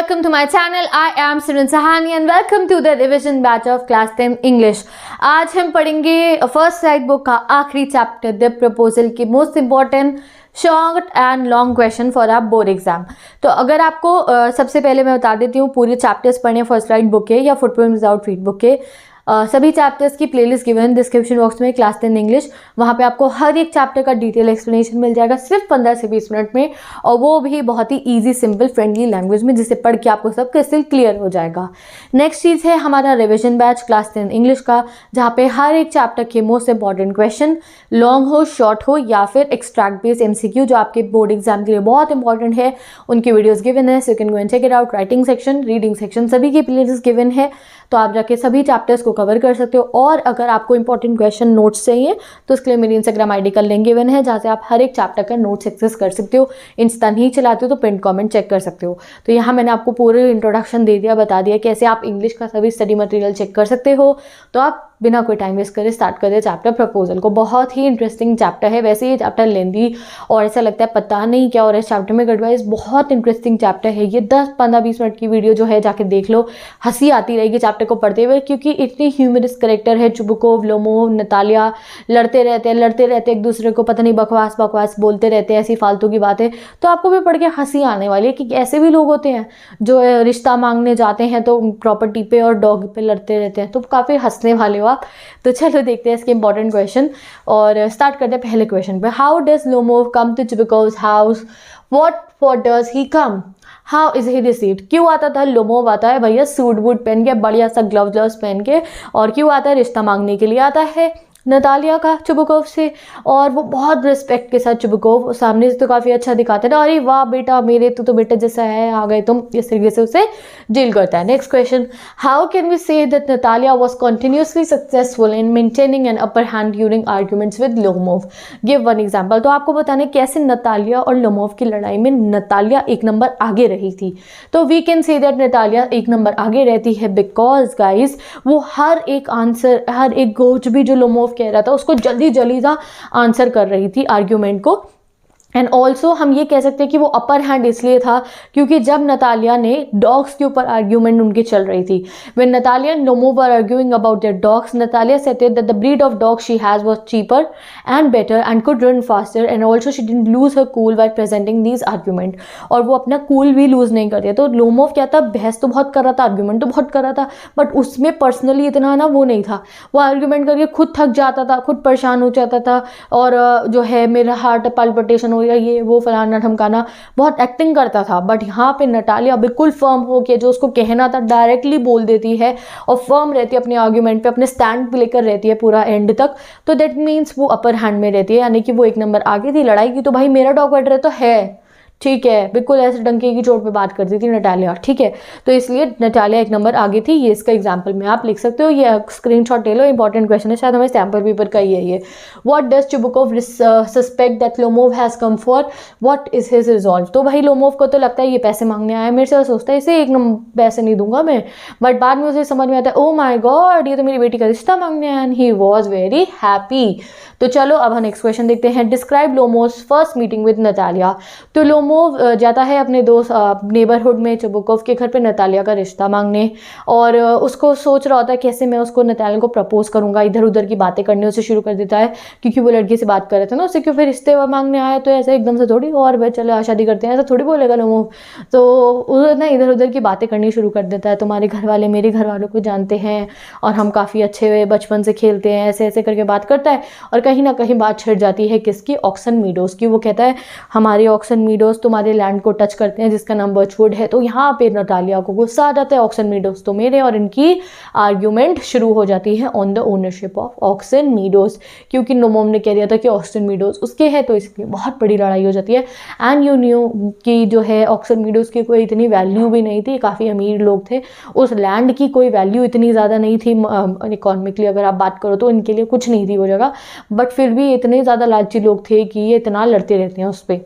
welcome to my channel. I am Simran Sahani and welcome to the revision batch of class 10 English. आज हम पढ़ेंगे first side book का आखिरी chapter the proposal की most important short and long question for आप board exam. तो अगर आपको सबसे पहले मैं बता देती हूँ पूरे चैप्टर्स पढ़ने फर्स्ट साइड बुक के या फुटप्रिंट्स विदाउट फीट बुक के सभी चैप्टर्स की प्लेलिस्ट गिवन डिस्क्रिप्शन बॉक्स में क्लास 10 इंग्लिश। वहाँ पे आपको हर एक चैप्टर का डिटेल एक्सप्लेनेशन मिल जाएगा सिर्फ 15 से 20 मिनट में, और वो भी बहुत ही इजी सिंपल फ्रेंडली लैंग्वेज में, जिसे पढ़ के आपको सब क्रिस्टल क्लियर हो जाएगा। नेक्स्ट चीज़ है हमारा रिविजन बैच क्लास 10 इंग्लिश का, जहाँ पे हर एक चैप्टर के मोस्ट इंपॉर्टेंट क्वेश्चन लॉन्ग हो, शॉर्ट हो या फिर एक्सट्रैक्ट बेस्ड MCQ जो आपके बोर्ड एग्जाम के लिए बहुत इंपॉर्टेंट है, उनकी वीडियोज़ गिवन है। So you can go and check it out. Writing section, reading section सभी की प्लेलिस्ट गिवन है, तो आप जाके सभी चैप्टर्स को कवर कर सकते हो। और अगर आपको इंपॉर्टेंट क्वेश्चन नोट्स चाहिए तो उसके लिए मेरी इंस्टाग्राम आईडी का लिंक गिवन है, जहाँ से आप हर एक चैप्टर का नोट्स एक्सेस कर सकते हो। इंस्टा नहीं चलाते हो तो पिन कमेंट चेक कर सकते हो। तो यहाँ मैंने आपको पूरे इंट्रोडक्शन दे दिया, बता दिया कैसे आप इंग्लिश का सभी स्टडी मटेरियल चेक कर सकते हो। तो आप बिना कोई टाइम वेस्ट करे स्टार्ट कर दे चैप्टर प्रपोजल को। बहुत ही इंटरेस्टिंग चैप्टर है, वैसे ये चैप्टर लेंदी और ऐसा लगता है पता नहीं क्या और इस चैप्टर में एडवाइस। बहुत इंटरेस्टिंग चैप्टर है ये, 10-15-20 मिनट की वीडियो जो है जाके देख लो, हंसी आती रहेगी चैप्टर को पढ़ते हुए, क्योंकि इतनी ह्यूमरस करेक्टर है। चुबुकोव, लोमोव, नतालिया लड़ते रहते एक दूसरे को, पता नहीं बकवास बोलते रहते हैं, ऐसी फालतू की बातें। तो आपको भी पढ़ के हंसी आने वाली है कि ऐसे भी लोग होते हैं जो रिश्ता मांगने जाते हैं तो प्रॉपर्टी पे और डॉग पे लड़ते रहते हैं। तो काफ़ी हंसने वाले हो आप। तो चलो देखते हैं इसके इंपॉर्टेंट क्वेश्चन और स्टार्ट करते हैं पहले क्वेश्चन पे। How does Lomov come to Chubukov's house? What for does he come? How is he received? क्यों आता था? लोमोव आता है भैया सूट वूट पहन के, बढ़िया सा ग्लव्स पहन के। और क्यों आता है? रिश्ता मांगने के लिए आता है नतालिया का चुबुकोव से। और वो बहुत रिस्पेक्ट के साथ चुबुकोव सामने से तो काफ़ी अच्छा दिखाते हैं ना, अरे वाह बेटा मेरे, तू बेटा जैसा है, आ गए तुम, इस तरीके से उसे डील करता है। Next question, how can we say that Natalia was continuously successful in maintaining an upper hand during arguments with Lomov? Give one example. तो आपको बताने कैसे नतालिया और लोमोव की लड़ाई में नतालिया एक नंबर आगे रही थी। तो we can say that Natalia एक नंबर आगे रहती है बिकॉज गाइज वो हर एक आंसर, हर एक गोच भी जो लोमोव कह रहा था उसको जल्दी सा आंसर कर रही थी आर्ग्यूमेंट को। एंड ऑल्सो हम ये कह सकते हैं कि वो अपर हैंड इसलिए था क्योंकि जब नतालिया ने डॉग्स के ऊपर आर्ग्यूमेंट उनकी चल रही थी, when Natalia and Lomov were arguing about their dogs, Natalia said that the breed of dog she has was cheaper and better and could run faster and also she didn't lose her cool while presenting these argument. और वो अपना cool भी loose नहीं करती। तो Lomov क्या था, बहस तो बहुत कर रहा था, आर्ग्यूमेंट तो बहुत कर रहा था, बट उसमें पर्सनली इतना ना वो नहीं था। वो आर्ग्यूमेंट करके खुद थक जाता था, खुद परेशान हो जाता था, और जो है मेरा हार्ट पाल्पिटेशन हो गया, ये वो फलाना ढमकाना, बहुत एक्टिंग करता था। बट यहाँ पे नतालिया बिल्कुल फर्म हो के जो उसको कहना था डायरेक्टली बोल देती है और फर्म रहती है अपने आर्ग्यूमेंट पे, अपने स्टैंड पे लेकर रहती है पूरा एंड तक। तो दैट मीन्स वो अपर हैंड में रहती है, यानी कि वो एक नंबर आगे थी लड़ाई की। तो भाई मेरा डॉग बेटर है तो है, ठीक है, बिल्कुल ऐसे डंके की चोट पे बात करती थी नतालिया, ठीक है। तो इसलिए नतालिया एक नंबर आगे थी। ये इसका एग्जांपल में आप लिख सकते हो, ये स्क्रीनशॉट ले लो, इंपॉर्टेंट क्वेश्चन है, शायद हमें सैम्पल पेपर का ही है ये। What does Chubukov suspect that Lomov has come for? What is his resolve? तो भाई लोमोव को तो लगता है ये पैसे मांगने आया मेरे से, सोचता है इसे एक नंबर पैसे नहीं दूंगा मैं, बट बाद में उसे समझ में आता है ओ माई गॉड ये तो मेरी बेटी का रिश्ता मांगने आया, and he was very happy. तो चलो अब हम नेक्स्ट क्वेश्चन देखते हैं। Describe Lomov's first meeting with Natalia. तो लोमोव जाता है अपने दोस्त नेबरहुड में चुबुकोव के घर पे नतालिया का रिश्ता मांगने, और उसको सोच रहा होता है कैसे मैं उसको नतालिया को प्रपोज करूंगा। इधर उधर की बातें करने उसे शुरू कर देता है, क्योंकि वो लड़की से बात कर रहे थे ना, उससे क्यों फिर रिश्ते मांगने आया, तो ऐसे एकदम से थोड़ी और भाई चलो शादी करते हैं ऐसा थोड़ी बोलेगा लोमोव। तो वो ना इधर उधर की बातें करनी शुरू कर देता है, तुम्हारे घर वाले मेरे घर वालों को जानते हैं और हम काफ़ी अच्छे हुए बचपन से खेलते हैं, ऐसे ऐसे करके बात करता है। और कहीं ना कहीं बात छिड़ जाती है किसकी? ऑक्सन मीडोज की। वो कहता है हमारे ऑक्सन मीडोज तुम्हारे लैंड को टच करते हैं जिसका नाम बर्चवुड है। तो यहाँ पे नतालिया को गुस्सा आ जाता है, ऑक्सन मीडोज तो मेरे, और इनकी आर्ग्यूमेंट शुरू हो जाती है on the ownership of oxen meadows, क्योंकि लोमोव ने कह दिया था कि ऑक्सन मीडोज उसके है, तो इसलिए बहुत बड़ी लड़ाई हो जाती है। एंड यू न्यू कि जो है ऑक्सन मीडोज की कोई इतनी वैल्यू भी नहीं थी, काफ़ी अमीर लोग थे, उस लैंड की कोई वैल्यू इतनी ज़्यादा नहीं थी इकोनॉमिकली अगर आप बात करो तो इनके लिए कुछ नहीं थी वो जगह, बट फिर भी इतने ज़्यादा लालची लोग थे कि ये इतना लड़ते रहते हैं उस पर।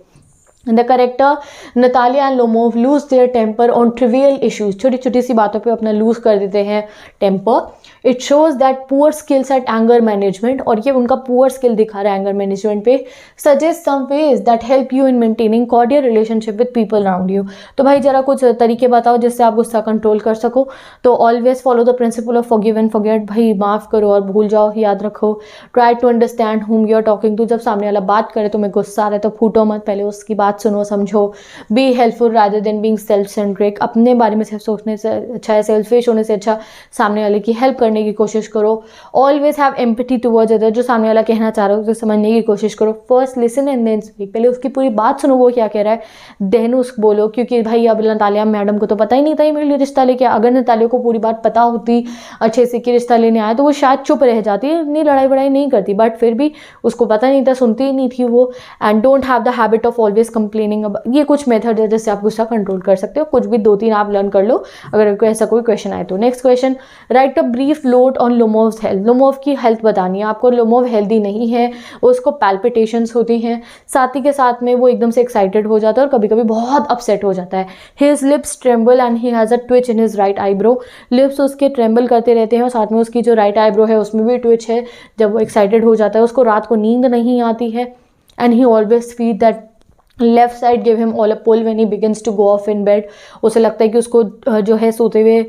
The character Natalia and Lomov lose their temper on trivial issues, छोटी छोटी सी बातों पे अपना लूज कर देते हैं temper. It shows that poor skills at anger management, और ये उनका पुअर स्किल दिखा रहा है एंगर मैनेजमेंट पे. Suggest some ways that help you in maintaining cordial relationship with people around you, तो भाई जरा कुछ तरीके बताओ जिससे आप गुस्सा कंट्रोल कर सको. तो always follow the principle of forgive and forget, भाई माफ़ करो और भूल जाओ, याद रखो. Try to understand whom you are talking to, जब सामने वाला बात करे तुम्हें गुस्सा आ रहा है तो फूटो मत, पहले उसकी बात सुनो समझो. Be helpful rather than being self centric, अपने बारे में सिर्फ सोचने से अच्छा है, सेल्फिश होने से अच्छा सामने वाले की हेल्प करने की कोशिश करो. Always have empathy towards other, जो सामने वाला कहना चाह रहा हो उसे समझने की कोशिश करो. First listen and then speak, पहले उसकी पूरी बात सुनो वो क्या कह रहा है, देन उसको बोलो. क्योंकि भाई अब नतालिया मैडम को तो पता ही नहीं था ये मेरे लिए रिश्ता लेके, अगर नतालिया को पूरी बात पता होती अच्छे से कि रिश्ता लेने आया तो वो शायद चुप रह जाती, इतनी लड़ाई वड़ाई नहीं करती, बट फिर भी उसको पता नहीं था, सुनती ही नहीं थी वो. And don't have the habit of always complaining. ये कुछ मेथड है जिससे आप गुस्सा कंट्रोल कर सकते हो, कुछ भी 2-3 आप लर्न कर लो अगर कोई ऐसा कोई क्वेश्चन आए तो. Next question, write a brief note on Lomov's health, Lomov की हेल्थ बतानी है आपको. लोमोव हेल्दी नहीं है, उसको पैल्पिटेशंस होती हैं, साथ ही के साथ में वो एकदम से एक्साइटेड हो जाता है और कभी कभी बहुत अपसेट हो जाता है. His lips tremble and he has a Twitch in his right eyebrow, lips उसके ट्रेम्बल करते रहते हैं और साथ में उसकी जो राइट आईब्रो है उसमें भी ट्विच है. जब वो एक्साइटेड हो जाता है उसको रात को नींद नहीं आती है. And he always feel that left side give him all a pull when he begins to go off in bed, उसे लगता है कि उसको जो है सोते हुए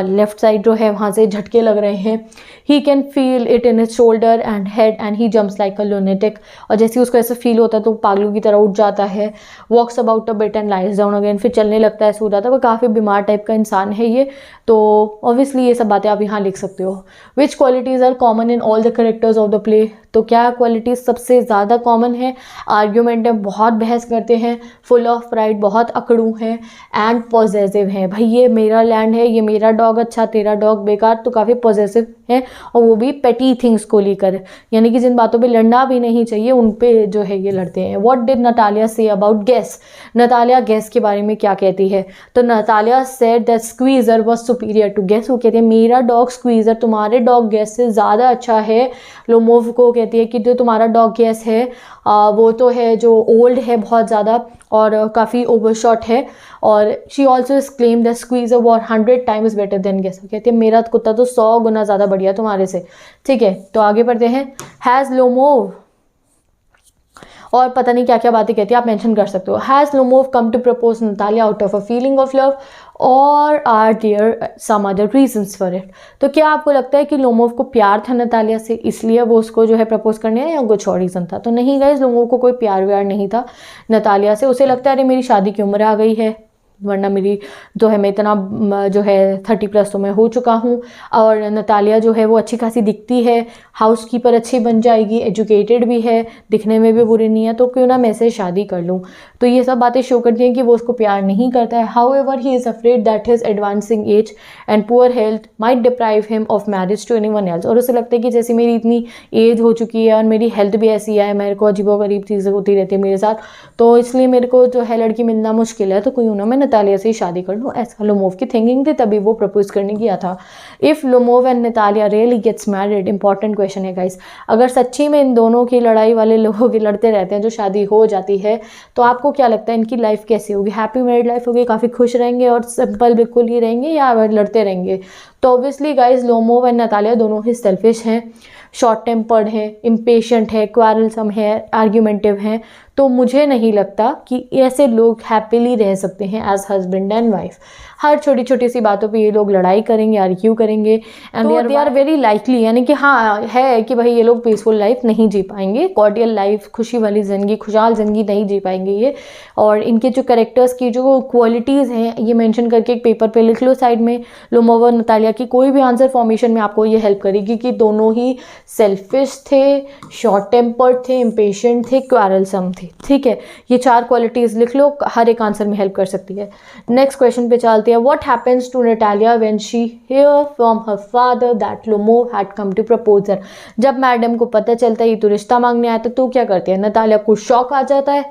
लेफ्ट साइड जो है वहाँ से झटके लग रहे हैं. He can feel it in his shoulder and head and he jumps like a lunatic, और जैसे ही उसको ऐसा फील होता है तो पागलों की तरह उठ जाता है. Walks about a bit and lies down again, फिर चलने लगता है, सो जाता है. वो काफ़ी बीमार टाइप का इंसान है ये. तो ऑब्वियसली ये सब बातें आप यहाँ लिख सकते हो. Which qualities are common in all the characters of the play, तो क्या क्वालिटीज़ सबसे ज़्यादा कॉमन है. आर्ग्यूमेंट में बहुत बहस करते हैं, फुल ऑफ प्राइड बहुत अकड़ू हैं, एंड पॉजेसिव हैं. भाई ये मेरा लैंड है, ये मेरा डॉग अच्छा तेरा डॉग बेकार, तो काफ़ी पॉजेसिव हैं. और वो भी पेटी थिंग्स को लेकर, यानी कि जिन बातों पे लड़ना भी नहीं चाहिए उन पे जो है ये लड़ते हैं. What did Natalia say about Guess, Natalia Guess के बारे में क्या कहती है. तो Natalia said that Squeezer was superior to Guess, वो कहती है मेरा डॉग स्क्वीज़र तुम्हारे डॉग गैस से ज़्यादा अच्छा है. लोमोव को कहती है कि जो तुम्हारा डॉग गैस है वो तो है जो ओल्ड है बहुत ज़्यादा और काफ़ी ओवरशॉट है. और she also claim that squeezer were 100 times better than gas, कहती है मेरा कुत्ता तो 100 गुना ज़्यादा बढ़िया तुम्हारे से. ठीक है, तो आगे बढ़ते हैं. हैज़ लोमोव, और पता नहीं क्या क्या बातें कहती है, आप मेंशन कर सकते हो. Has Lomov come to propose Natalia out of a feeling of love और are there some other reasons for it, तो क्या आपको लगता है कि लोमोव को प्यार था नतालिया से इसलिए वो उसको जो है प्रपोज करने आया, या कुछ और रीज़न था. तो नहीं गाइस, लोमोव को कोई प्यार व्यार नहीं था नतालिया से. उसे लगता है अरे मेरी शादी की उम्र आ गई है, वरना मेरी जो है मैं इतना जो है 30+ तो मैं हो चुका हूँ, और नतालिया जो है वो अच्छी खासी दिखती है, हाउसकीपर अच्छी बन जाएगी, एजुकेटेड भी है, दिखने में भी बुरी नहीं है, तो क्यों ना मैं से शादी कर लूँ. तो ये सब बातें शो करती हैं कि वो उसको प्यार नहीं करता है. However he is afraid that his advancing age and poor health might deprive him of marriage to anyone else, और उसे लगता है कि जैसे मेरी इतनी एज हो चुकी है और मेरी हेल्थ भी ऐसी है, मेरे को अजीबोगरीब चीज़ें होती रहती है मेरे साथ, तो इसलिए मेरे को जो है लड़की मिलना मुश्किल है, तो क्यों ना मैं नतालिया से ही शादी कर लूँ. ऐसा लोमोव की थिंकिंग थी, तभी वो प्रपोज करने गया था. If Lomov and Natalia really gets married, important question है गाइस, अगर सच्ची में इन दोनों की लड़ाई वाले लोगों की लड़ते रहते हैं, जो शादी हो जाती है, तो आपको क्या लगता है इनकी लाइफ कैसी होगी. हैप्पी मैरिड लाइफ होगी, काफ़ी खुश रहेंगे और सिंपल बिल्कुल ही रहेंगे, या लड़ते रहेंगे. तो obviously guys Lomov and Natalia दोनों ही सेल्फिश हैं, शॉर्ट टेम्पर्ड है, इम्पेशेंट है, क्वारलसम है, आर्ग्यूमेंटिव हैं. तो मुझे नहीं लगता कि ऐसे लोग हैप्पीली रह सकते हैं एज हस्बैंड एंड वाइफ. हर छोटी छोटी सी बातों पे ये लोग लड़ाई करेंगे, आर्ग्यू करेंगे, and they are very likely, यानी कि हाँ है कि भाई ये लोग पीसफुल लाइफ नहीं जी पाएंगे, कॉर्डियल लाइफ, खुशी वाली ज़िंदगी, खुशहाल ज़िंदगी नहीं जी पाएंगे ये. और इनके जो कैरेक्टर्स की जो क्वालिटीज़ हैं ये मेंशन करके एक पेपर पे लिख लो साइड में. लोमोव और नतालिया की कोई भी आंसर फॉर्मेशन में आपको ये हेल्प करेगी कि दोनों ही सेल्फिश थे, शॉर्ट टेम्पर्ड थे, इम्पेशेंट थे, क्वारलसम थे. ठीक है, ये 4 क्वालिटीज़ लिख लो, हर एक आंसर में हेल्प कर सकती है. नेक्स्ट क्वेश्चन पे चलते हैं. What happens to Natalia when she hear from her father that Lomov had come to propose her, जब मैडम को पता चलता है ये तो रिश्ता मांगने आया था, तो क्या करती है नतालिया को शॉक आ जाता है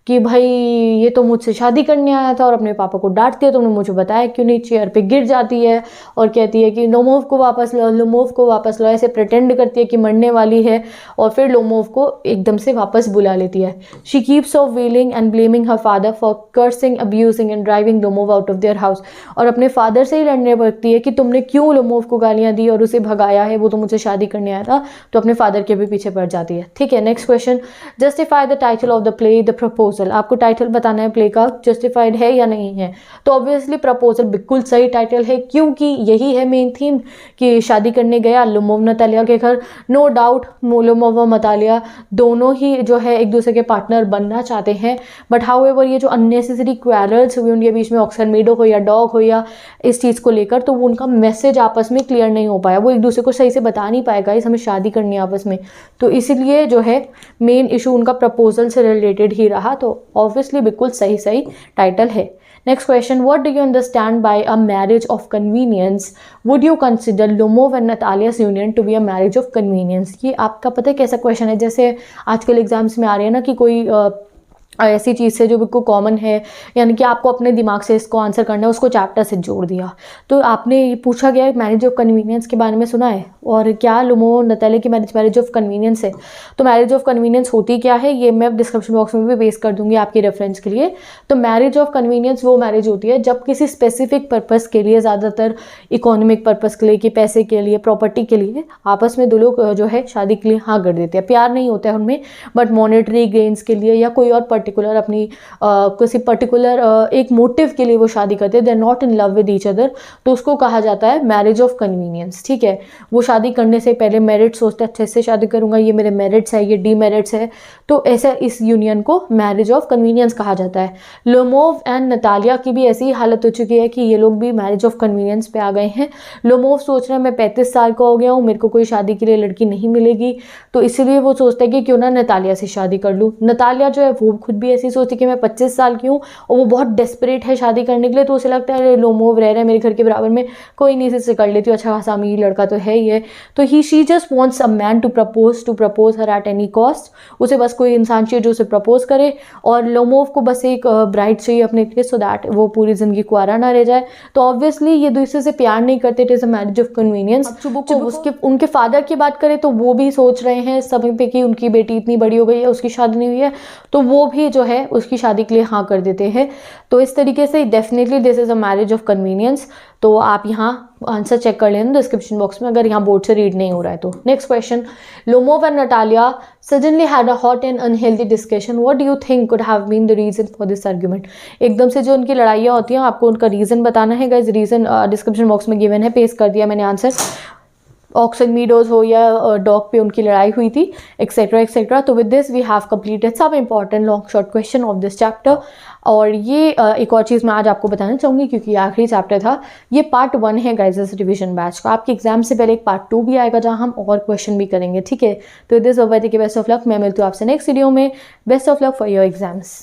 कि भाई ये तो मुझसे शादी करने आया था और अपने पापा को डांटती है, तुमने मुझे बताया क्यों नहीं, चेयर पे गिर जाती है और कहती है कि लोमोव को वापस लो, लोमोव को वापस लो, ऐसे प्रिटेंड करती है कि मरने वाली है और फिर लोमोव को एकदम से वापस बुला लेती है। She keeps off wailing and blaming her father for cursing, abusing and driving Lomov out of their house, और अपने फादर से ही लड़ने लगती है कि तुमने क्यों लोमोव को गालियां दी और उसे भगाया है, वो तो मुझसे शादी करने आया था, तो अपने फादर के भी पीछे पड़ जाती है। ठीक है, next question, justify the title of the play the proposal. आपको टाइटल बताना है प्ले का, जस्टिफाइड है या नहीं है। तो ऑब्वियसली प्रपोजल बिल्कुल सही टाइटल है, क्योंकि यही है मेन थीम कि शादी करने गया लोमोव नतालिया के घर। नो डाउट लोमोव और नतालिया दोनों ही जो है एक दूसरे के पार्टनर बनना चाहते हैं, बट हाउएवर ये जो अननेसेसरी क्वेरल्स हुए उनके बीच में, ऑक्सरमीडो हो या डॉग हो या इस चीज़ को लेकर, तो वो उनका मैसेज आपस में क्लियर नहीं हो पाया, वो एक दूसरे को सही से बता नहीं पाएगा इस हमें शादी करनी है आपस में, तो इसीलिए जो है मेन इशू उनका प्रपोजल से रिलेटेड ही रहा। तो ऑब्वियसली बिल्कुल सही टाइटल है। Next question, what do you understand by a marriage of convenience? Would you consider Lomov and Natalia's union to be a marriage of convenience? ये आपका पता है कैसा क्वेश्चन है, जैसे आजकल एग्जाम्स में आ रहे हैं ना कि कोई ऐसी चीज़ से जो बिल्कुल कॉमन है, यानी कि आपको अपने दिमाग से इसको आंसर करना है, उसको चैप्टर से जोड़ दिया। तो आपने ये पूछा गया मैरिज ऑफ कन्वीनियंस के बारे में सुना है, और क्या लोमोव नतालिया की मैरिज ऑफ कन्वीनियंस है। तो मैरिज ऑफ कन्वीनियंस होती क्या है, ये मैं डिस्क्रिप्शन बॉक्स में भी पेस्ट कर दूंगी आपकी रेफरेंस के लिए। तो मैरिज ऑफ कन्वीनियंस वो मैरिज होती है जब किसी स्पेसिफिक पर्पज़ के लिए, ज़्यादातर इकोनॉमिक पर्पज़ के लिए, कि पैसे के लिए, प्रॉपर्टी के लिए, आपस में दो लोग जो है शादी के लिए हाँ कर देते हैं। प्यार नहीं होता है उनमें, बट मॉनेटरी गेन्स के लिए या कोई और पर्टिकुलर अपनी किसी पर्टिकुलर एक मोटिव के लिए वो शादी करते हैं, they are not in love with each other, तो उसको कहा जाता है मैरिज ऑफ कन्वीनियंस। ठीक है, वो शादी करने से पहले मेरिट सोचते हैं, अच्छे से शादी करूंगा, ये मेरे मेरिट्स है, ये डीमेरिट्स है, तो ऐसा इस यूनियन को मैरिज ऑफ कन्वीनियंस कहा जाता है। लोमोव एंड नतालिया की भी ऐसी हालत हो चुकी है कि ये लोग भी मैरिज ऑफ कन्वीनियंस पे आ गए हैं। लोमोव सोच रहा है मैं 35 साल का हो गया हूँ, मेरे को कोई शादी के लिए लड़की नहीं मिलेगी, तो इसीलिए वो सोचता है कि क्यों ना नतालिया से शादी कर लूँ। नतालिया जो है वो खुद भी ऐसी सोचती कि मैं 25 साल की हूँ और वो बहुत डेस्परेट है शादी करने के लिए, तो उसे लगता है लोमोव रह रहा है मेरे घर के बराबर में, कोई नहीं इससे कर लेती हूँ, अच्छा खासा अमीर लड़का तो है ही है। तो she just wants a man to propose her at any cost. उसे बस कोई इंसान चाहिए जो उसे प्रपोज करे, और लोमोव को बस एक ब्राइड चाहिए अपने लिए, सो दैट वो पूरी जिंदगी कुआरा ना रह जाए। तो ऑब्वियसली ये दूसरे से प्यार नहीं करते, it is a marriage of convenience. उसके उनके फादर की बात करें तो वो भी सोच रहे हैं समय पे कि उनकी बेटी इतनी बड़ी हो गई है, उसकी शादी नहीं हुई है, तो वो भी जो है उसकी शादी के लिए हाँ कर देते हैं। तो इस तरीके से definitely this is a marriage of convenience. तो आप यहाँ आंसर चेक कर लेना डिस्क्रिप्शन बॉक्स में, अगर यहाँ बोर्ड से रीड नहीं हो रहा है तो। Next question, Lomov and Natalia suddenly had a hot and unhealthy discussion, what do you think could have been the reason for this argument? एकदम से जो उनकी लड़ाइयाँ होती हैं आपको उनका रीजन बताना है गाइस। रीजन डिस्क्रिप्शन बॉक्स में गिवन है, पेस्ट कर दिया मैंने आंसर। ऑक्सनमीडोज हो या डॉग पे उनकी लड़ाई हुई थी, एक्सेट्रा एक्सेट्रा। तो with this we have completed सब important long short question of this chapter. और ये एक और चीज़ मैं आज आपको बताना चाहूँगी, क्योंकि आखिरी चैप्टर था, ये पार्ट 1 है गाइस रिविजन बैच का। आपके एग्जाम से पहले एक पार्ट 2 भी आएगा जहाँ हम और क्वेश्चन भी करेंगे। ठीक है, तो दिस बेस्ट ऑफ लक। मैं मिलती हूँ आपसे नेक्स्ट वीडियो में। Best of luck for your exams.